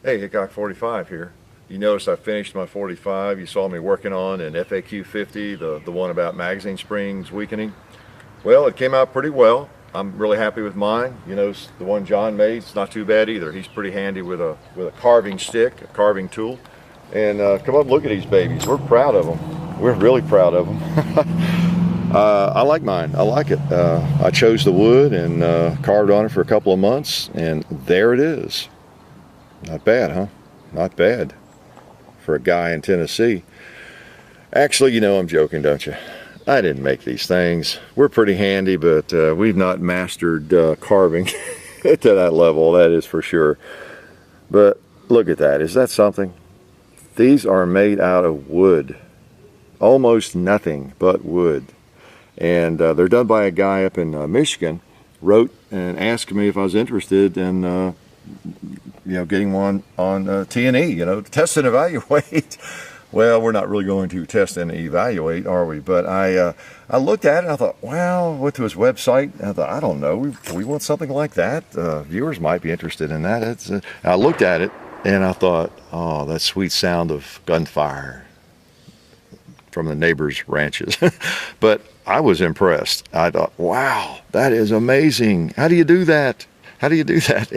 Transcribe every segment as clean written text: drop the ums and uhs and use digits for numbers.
Hey, Hickok 45 here. You noticed I finished my 45. You saw me working on an FAQ 50, the one about magazine springs weakening. Well, it came out pretty well. I'm really happy with mine. You know, the one John made, it's not too bad either. He's pretty handy with a carving stick, a carving tool. And come up and look at these babies. We're proud of them. We're really proud of them. I like mine. I like it. I chose the wood and carved on it for a couple of months, and there it is. Not bad, huh? Not bad for a guy in Tennessee. Actually, you know I'm joking, don't you? I didn't make these things. We're pretty handy, but we've not mastered carving to that level, that is for sure. But look at that. Is that something? These are made out of wood. Almost nothing but wood. And they're done by a guy up in Michigan. Wrote and asked me if I was interested in getting one on T&E, to test and evaluate. Well, we're not really going to test and evaluate, are we? But I looked at it and I thought, well, went to his website and I thought, I don't know, we want something like that. Viewers might be interested in that. I looked at it and I thought, oh, that sweet sound of gunfire from the neighbors' ranches. But I was impressed. I thought, wow, that is amazing. How do you do that? How do you do that?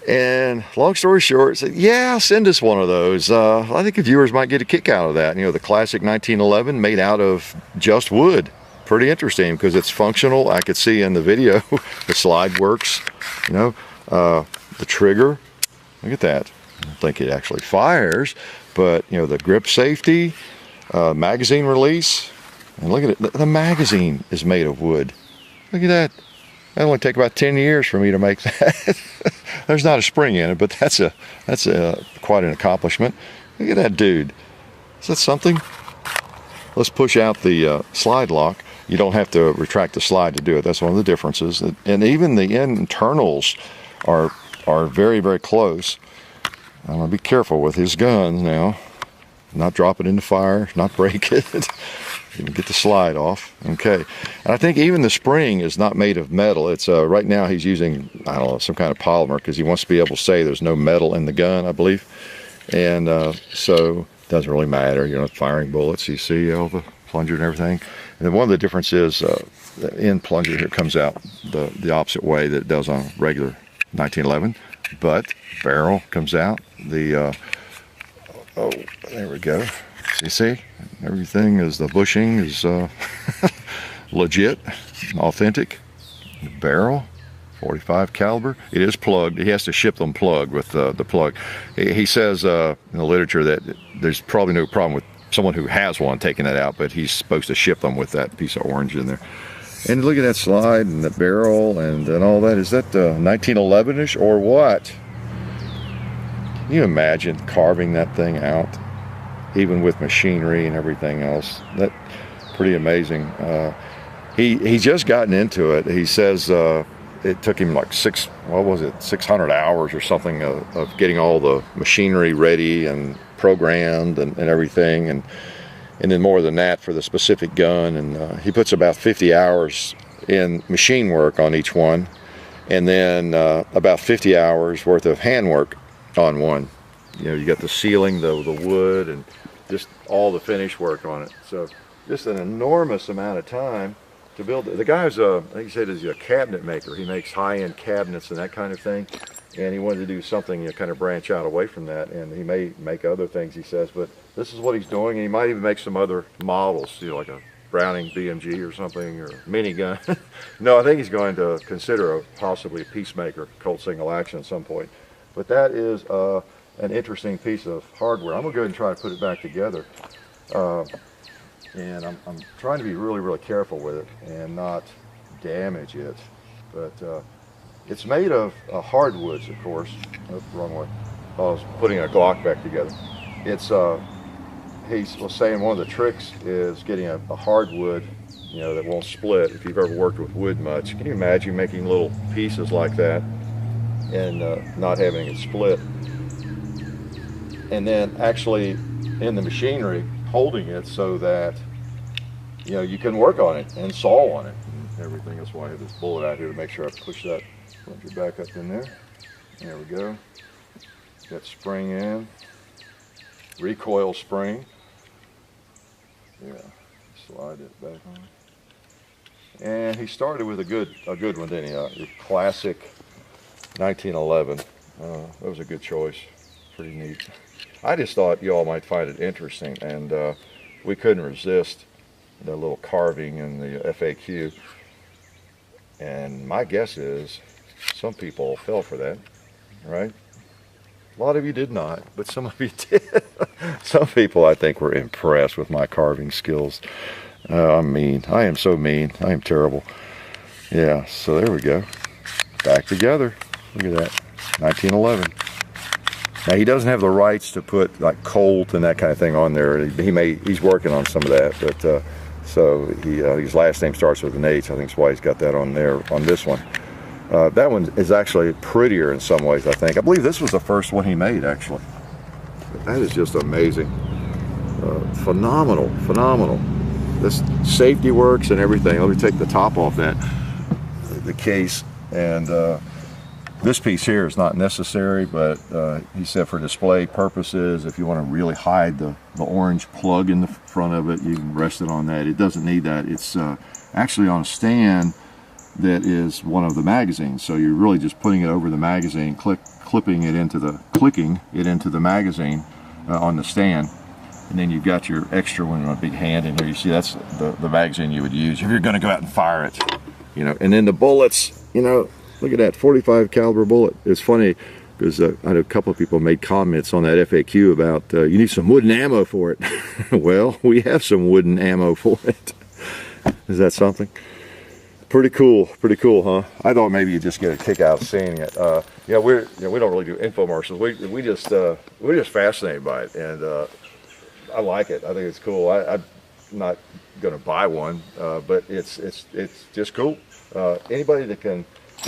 And long story short, said, yeah, send us one of those. I think the viewers might get a kick out of that. The classic 1911 made out of just wood. Pretty interesting because it's functional. I could see in the video the slide works. The trigger. Look at that. I don't think it actually fires, but the grip safety, magazine release, and look at it. The magazine is made of wood. Look at that. That'll only take about 10 years for me to make that. There's not a spring in it, but that's quite an accomplishment. Look at that dude. Is that something? Let's push out the slide lock. You don't have to retract the slide to do it. That's one of the differences. And even the internals are very, very close. I'm gonna be careful with his guns now. Not drop it in the fire, not break it. You can get the slide off. Okay. And I think even the spring is not made of metal. It's right now he's using, I don't know, some kind of polymer because he wants to be able to say there's no metal in the gun, I believe. And so it doesn't really matter. You're not firing bullets. You see all the plunger and everything. And then one of the differences, the end plunger here comes out the opposite way that it does on regular 1911, but barrel comes out. Oh, there we go. You see, everything is, the bushing is legit, authentic. The barrel, 45 caliber. It is plugged. He has to ship them plugged with the plug. He says in the literature that there's probably no problem with someone who has one taking it out, but he's supposed to ship them with that piece of orange in there. And look at that slide and the barrel and all that. Is that 1911-ish or what? Can you imagine carving that thing out? Even with machinery and everything else. That's pretty amazing. He just gotten into it. He says it took him like 600 hours or something of getting all the machinery ready and programmed and everything, and then more than that for the specific gun. And he puts about 50 hours in machine work on each one, and then about 50 hours worth of hand work on one. You got the sealing, the wood, and just all the finish work on it. So just an enormous amount of time to build it. The guy's I think he said is a cabinet maker. He makes high-end cabinets and that kind of thing. And he wanted to do something, kind of branch out away from that. And he may make other things, he says, but this is what he's doing. And he might even make some other models, like a Browning BMG or something, or minigun. No, I think he's going to consider possibly a Peacemaker Colt single action at some point. But that is an interesting piece of hardware. I'm gonna go ahead and try to put it back together, and I'm trying to be really, really careful with it and not damage it. But it's made of hardwoods, of course. Oh, wrong way. I was putting a Glock back together. It's he was saying one of the tricks is getting a hardwood, that won't split. If you've ever worked with wood much, can you imagine making little pieces like that and not having it split? And then actually in the machinery holding it so that you can work on it and saw on it and everything. That's why I have this bullet out here to make sure I push that plunger back up in there. There we go. Got spring in, recoil spring. Yeah, slide it back on. And he started with a good one, didn't he? Your classic 1911. That was a good choice. Pretty neat. I just thought you all might find it interesting, and we couldn't resist the little carving in the FAQ. And my guess is some people fell for that, right? A lot of you did not, but some of you did. Some people, I think, were impressed with my carving skills. I'm mean. I am so mean. I am terrible. Yeah, so there we go. Back together. Look at that. 1911. Now, he doesn't have the rights to put like Colt and that kind of thing on there. He's working on some of that, but so his last name starts with an H. I think that's why he's got that on there on this one. That one is actually prettier in some ways, I think. I believe this was the first one he made, actually. That is just amazing. Phenomenal, phenomenal. This safety works and everything. Let me take the top off the case. And this piece here is not necessary, but he said for display purposes, if you want to really hide the orange plug in the front of it, you can rest it on that. It doesn't need that. It's actually on a stand that is one of the magazines, so you're really just putting it over the magazine, clicking it into the magazine on the stand, and then you've got your extra one on a big hand in here. You see, that's the magazine you would use if you're going to go out and fire it, you know. And then the bullets, you know, look at that 45 caliber bullet. It's funny because I had a couple of people made comments on that FAQ about you need some wooden ammo for it. Well, we have some wooden ammo for it. Is that something? Pretty cool, huh? I thought maybe you'd just get a kick out of seeing it. Yeah, we don't really do infomercials. We're just fascinated by it, and I like it. I think it's cool. I'm not going to buy one, but it's just cool. Anybody that can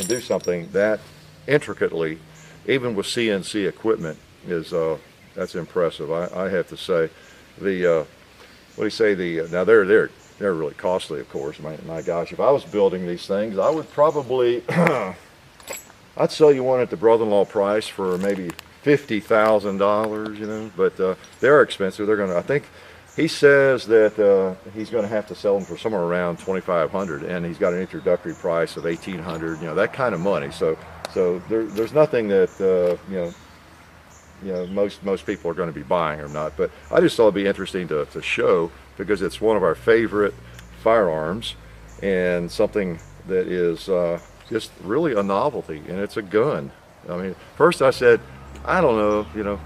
do something that intricately, even with CNC equipment, is that's impressive. I have to say. What do you say? Now they're really costly, of course. My gosh, if I was building these things, I would probably, I'd sell you one at the brother-in-law price for maybe $50,000, you know. But they're expensive. They're gonna. I think he says that he's going to have to sell them for somewhere around $2,500, and he's got an introductory price of $1,800. You know, that kind of money. So there's nothing that you know most people are going to be buying or not. But I just thought it'd be interesting to show, because it's one of our favorite firearms and something that is just really a novelty, and it's a gun. I mean, first I said, I don't know, you know,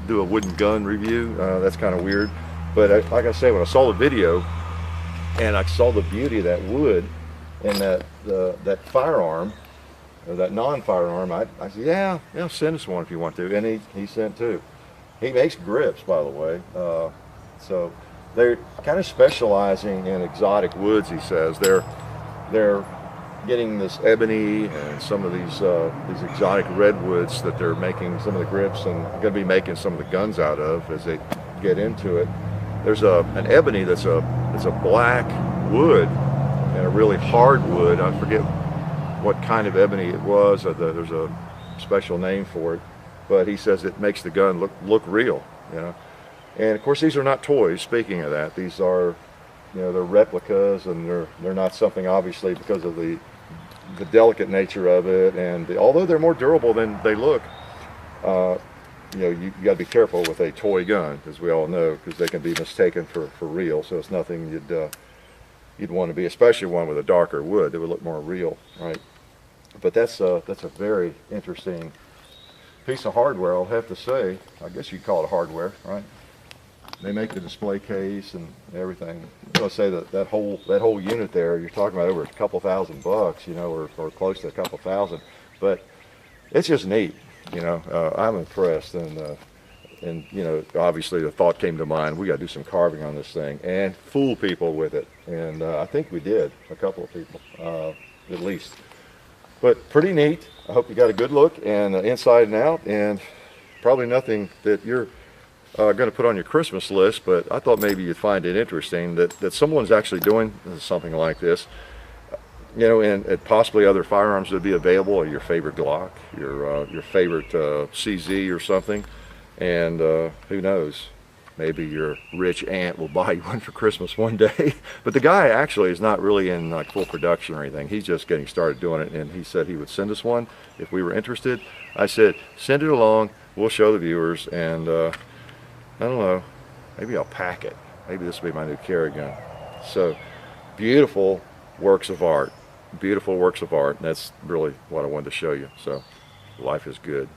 do a wooden gun review. That's kind of weird. But like I say, when I saw the video and I saw the beauty of that wood and that firearm, or that non-firearm, I said, yeah, send us one if you want to. And he sent two. He makes grips, by the way. So they're kind of specializing in exotic woods, he says. They're getting this ebony and some of these exotic redwoods that they're making some of the grips and going to be making some of the guns out of as they get into it. There's an ebony that's a black wood and a really hard wood. I forget what kind of ebony it was. There's a special name for it, but he says it makes the gun look real, you know. And of course, these are not toys. Speaking of that, these are, you know, they're replicas, and they're not something, obviously, because of the delicate nature of it, and although they're more durable than they look, you know, you got to be careful with a toy gun, as we all know, because they can be mistaken for real. So it's nothing you'd want to be, especially one with a darker wood that would look more real, right? But that's a very interesting piece of hardware, I'll have to say. I guess you'd call it hardware, right? They make the display case and everything. Let's say that whole unit there, you're talking about over a couple $1,000, you know, or close to a couple thousand. But it's just neat, you know. I'm impressed, and you know, obviously the thought came to mind, we got to do some carving on this thing and fool people with it, and I think we did, a couple of people at least. But pretty neat. I hope you got a good look and inside and out, and probably nothing that you're going to put on your Christmas list, but I thought maybe you'd find it interesting that someone's actually doing something like this. you know, and possibly other firearms that would be available, or your favorite Glock, your favorite CZ or something, and who knows, maybe your rich aunt will buy you one for Christmas one day. But the guy actually is not really in like full production or anything. He's just getting started doing it, and he said he would send us one if we were interested. I said, send it along, we'll show the viewers, and I don't know, maybe I'll pack it. Maybe this will be my new carry gun. So, beautiful works of art. Beautiful works of art, and that's really what I wanted to show you. So, life is good.